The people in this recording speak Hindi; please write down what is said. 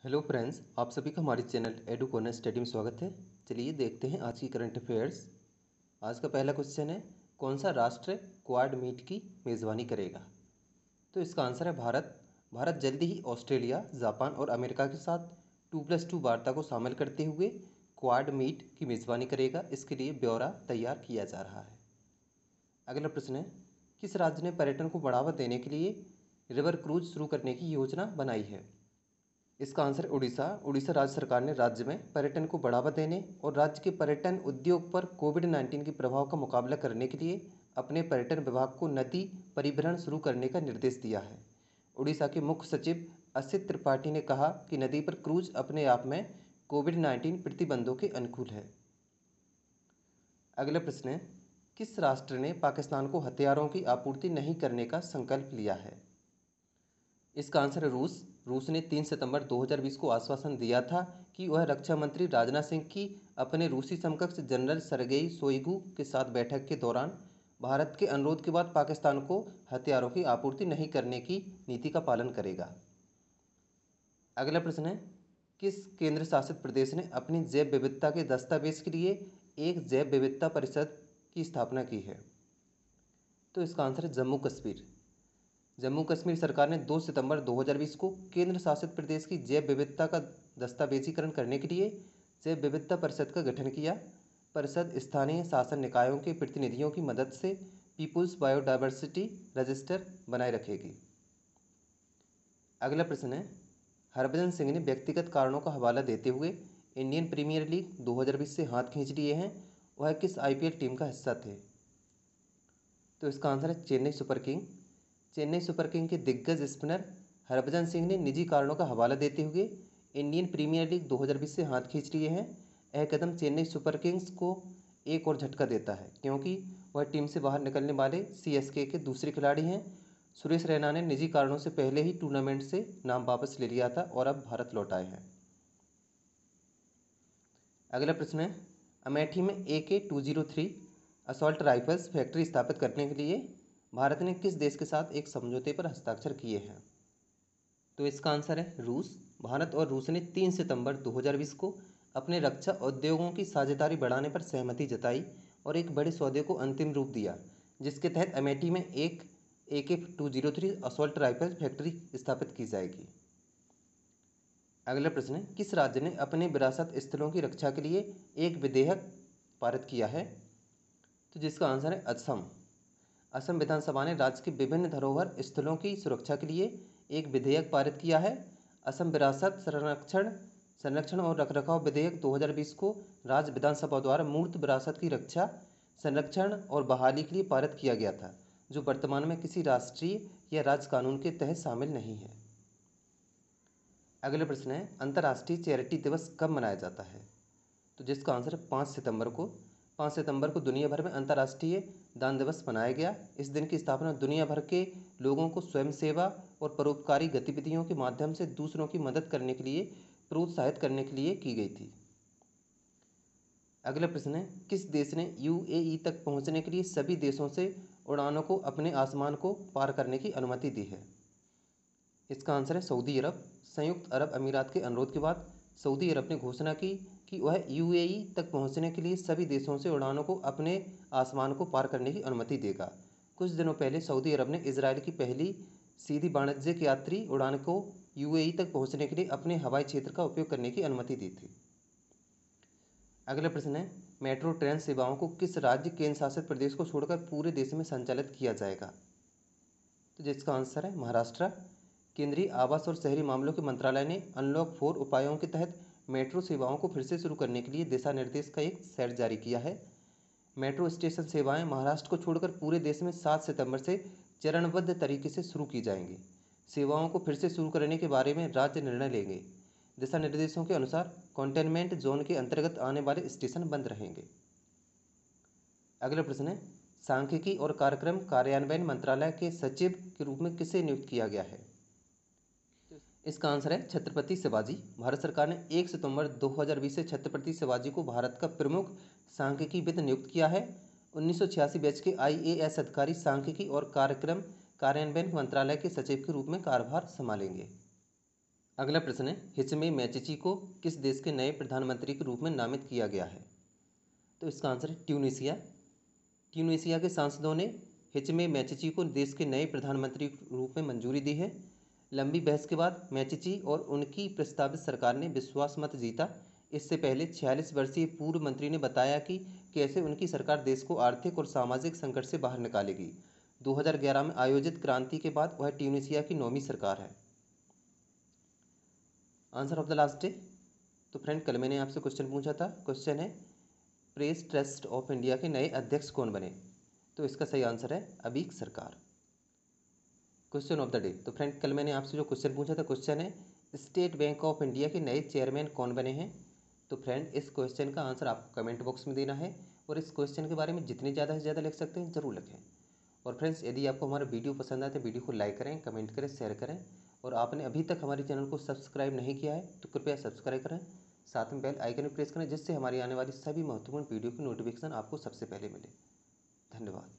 हेलो फ्रेंड्स, आप सभी का हमारे चैनल एडू कॉर्नर स्टडी में स्वागत है। चलिए देखते हैं आज की करंट अफेयर्स। आज का पहला क्वेश्चन है, कौन सा राष्ट्र क्वाड मीट की मेज़बानी करेगा? तो इसका आंसर है भारत। भारत जल्दी ही ऑस्ट्रेलिया, जापान और अमेरिका के साथ 2+2 वार्ता को शामिल करते हुए क्वाड मीट की मेज़बानी करेगा। इसके लिए ब्यौरा तैयार किया जा रहा है। अगला प्रश्न है, किस राज्य ने पर्यटन को बढ़ावा देने के लिए रिवर क्रूज शुरू करने की योजना बनाई है? इसका आंसर है उड़ीसा। उड़ीसा राज्य सरकार ने राज्य में पर्यटन को बढ़ावा देने और राज्य के पर्यटन उद्योग पर कोविड-19 के प्रभाव का मुकाबला करने के लिए अपने पर्यटन विभाग को नदी परिवहन शुरू करने का निर्देश दिया है। उड़ीसा के मुख्य सचिव असित त्रिपाठी ने कहा कि नदी पर क्रूज अपने आप में कोविड-19 प्रतिबंधों के अनुकूल है। अगला प्रश्न है, किस राष्ट्र ने पाकिस्तान को हथियारों की आपूर्ति नहीं करने का संकल्प लिया है? इसका आंसर है रूस। रूस ने 3 सितंबर 2020 को आश्वासन दिया था कि वह रक्षा मंत्री राजनाथ सिंह की अपने रूसी समकक्ष जनरल सरगेई शोइगु के साथ बैठक के दौरान भारत के अनुरोध के बाद पाकिस्तान को हथियारों की आपूर्ति नहीं करने की नीति का पालन करेगा। अगला प्रश्न है, किस केंद्र शासित प्रदेश ने अपनी जैव विविधता के दस्तावेज के लिए एक जैव विविधता परिषद की स्थापना की है? तो इसका आंसर है जम्मू कश्मीर। जम्मू कश्मीर सरकार ने 2 सितंबर 2020 को केंद्र शासित प्रदेश की जैव विविधता का दस्तावेजीकरण करने के लिए जैव विविधता परिषद का गठन किया। परिषद स्थानीय शासन निकायों के प्रतिनिधियों की मदद से पीपुल्स बायोडायवर्सिटी रजिस्टर बनाए रखेगी। अगला प्रश्न है, हरभजन सिंह ने व्यक्तिगत कारणों का हवाला देते हुए इंडियन प्रीमियर लीग 2020 से हाथ खींच लिए हैं। वह किस आईपीएल टीम का हिस्सा थे? तो इसका आंसर है Chennai super king. Chennai super king के दिग्गज स्पिनर हरभजन सिंह ने निजी कारणों का हवाला देते हुए इंडियन प्रीमियर लीग 2020 से हाथ खींच लिए हैं। यह कदम चेन्नई सुपर किंग्स को एक और झटका देता है क्योंकि वह टीम से बाहर निकलने वाले सीएसके के दूसरे खिलाड़ी हैं। सुरेश रैना ने निजी कारणों से पहले ही टूर्नामेंट से नाम वापस ले लिया था और अब भारत लौट आए हैं। अगला प्रश्न है, अमेठी में AK-203 असॉल्ट राइफल्स फैक्ट्री स्थापित करने के लिए भारत ने किस देश के साथ एक समझौते पर हस्ताक्षर किए हैं? तो इसका आंसर है रूस। भारत और रूस ने 3 सितंबर 2020 को अपने रक्षा उद्योगों की साझेदारी बढ़ाने पर सहमति जताई और एक बड़े सौदे को अंतिम रूप दिया, जिसके तहत अमेठी में एक AK-203 असॉल्ट राइफल फैक्ट्री स्थापित की जाएगी। अगला प्रश्न है, किस राज्य ने अपने विरासत स्थलों की रक्षा के लिए एक विधेयक पारित किया है? तो जिसका आंसर है असम। असम विधानसभा ने राज्य के विभिन्न धरोहर स्थलों की सुरक्षा के लिए एक विधेयक पारित किया है। असम विरासत संरक्षण और रखरखाव विधेयक 2020 को राज्य विधानसभा द्वारा मूर्त विरासत की रक्षा, संरक्षण और बहाली के लिए पारित किया गया था, जो वर्तमान में किसी राष्ट्रीय या राज्य कानून के तहत शामिल नहीं है। अगला प्रश्न है, अंतर्राष्ट्रीय चैरिटी दिवस कब मनाया जाता है? तो जिसका आंसर है 5 सितंबर को। 5 सितंबर को दुनिया भर में अंतर्राष्ट्रीय दान दिवस मनाया गया। इस दिन की स्थापना दुनिया भर के लोगों को स्वयं सेवा और परोपकारी गतिविधियों के माध्यम से दूसरों की मदद करने के लिए प्रोत्साहित करने के लिए की गई थी। अगला प्रश्न है, किस देश ने UAE तक पहुंचने के लिए सभी देशों से उड़ानों को अपने आसमान को पार करने की अनुमति दी है? इसका आंसर है सऊदी अरब। संयुक्त अरब अमीरात के अनुरोध के बाद सऊदी अरब ने घोषणा की कि वह UAE तक पहुंचने के लिए सभी देशों से उड़ानों को अपने आसमान को पार करने की अनुमति देगा। कुछ दिनों पहले सऊदी अरब ने इजरायल की पहली सीधी वाणिज्यिक यात्री उड़ान को UAE तक पहुंचने के लिए अपने हवाई क्षेत्र का उपयोग करने की अनुमति दी थी। अगला प्रश्न है, मेट्रो ट्रेन सेवाओं को किस राज्य केंद्र शासित प्रदेश को छोड़कर पूरे देश में संचालित किया जाएगा? तो जिसका आंसर है महाराष्ट्र। केंद्रीय आवास और शहरी मामलों के मंत्रालय ने अनलॉक 4 उपायों के तहत मेट्रो सेवाओं को फिर से शुरू करने के लिए दिशा निर्देश का एक सेट जारी किया है। मेट्रो स्टेशन सेवाएं महाराष्ट्र को छोड़कर पूरे देश में 7 सितंबर से चरणबद्ध तरीके से शुरू की जाएंगी। सेवाओं को फिर से शुरू करने के बारे में राज्य निर्णय लेंगे। दिशा निर्देशों के अनुसार कंटेनमेंट जोन के अंतर्गत आने वाले स्टेशन बंद रहेंगे। अगला प्रश्न है, सांख्यिकी और कार्यक्रम कार्यान्वयन मंत्रालय के सचिव के रूप में किसे नियुक्त किया गया है? इसका आंसर है छत्रपति शिवाजी। भारत सरकार ने 1 सितंबर 2020 से छत्रपति शिवाजी को भारत का प्रमुख सांख्यिकीविद नियुक्त किया है। 1986 बैच के IAS अधिकारी सांख्यिकी और कार्यक्रम कार्यान्वयन मंत्रालय के सचिव के रूप में कार्यभार संभालेंगे। अगला प्रश्न है, हिचमे मैचिची को किस देश के नए प्रधानमंत्री के रूप में नामित किया गया है? तो इसका आंसर है ट्यूनीशिया। ट्यूनीशिया के सांसदों ने हिचमे मैचिची को देश के नए प्रधानमंत्री के रूप में मंजूरी दी है। लंबी बहस के बाद मैचिची और उनकी प्रस्तावित सरकार ने विश्वास मत जीता। इससे पहले 46 वर्षीय पूर्व मंत्री ने बताया कि कैसे उनकी सरकार देश को आर्थिक और सामाजिक संकट से बाहर निकालेगी। 2011 में आयोजित क्रांति के बाद वह ट्यूनीशिया की 9वीं सरकार है। Answer of the last day. तो फ्रेंड, कल मैंने आपसे क्वेश्चन पूछा था। क्वेश्चन है, प्रेस ट्रस्ट ऑफ इंडिया के नए अध्यक्ष कौन बने? तो इसका सही आंसर है अबीक सरकार। Question of the day. तो फ्रेंड, कल मैंने आपसे जो क्वेश्चन पूछा था, क्वेश्चन है, स्टेट बैंक ऑफ इंडिया के नए चेयरमैन कौन बने हैं? तो फ्रेंड, इस क्वेश्चन का आंसर आपको कमेंट बॉक्स में देना है और इस क्वेश्चन के बारे में जितनी ज़्यादा से ज़्यादा लिख सकते हैं ज़रूर लिखें। और फ्रेंड्स, यदि आपको हमारा वीडियो पसंद आए तो वीडियो को लाइक करें, कमेंट करें, शेयर करें। और आपने अभी तक हमारे चैनल को सब्सक्राइब नहीं किया है तो कृपया सब्सक्राइब करें, साथ में बेल आइकन भी प्रेस करें, जिससे हमारी आने वाली सभी महत्वपूर्ण वीडियो की नोटिफिकेशन आपको सबसे पहले मिले। धन्यवाद।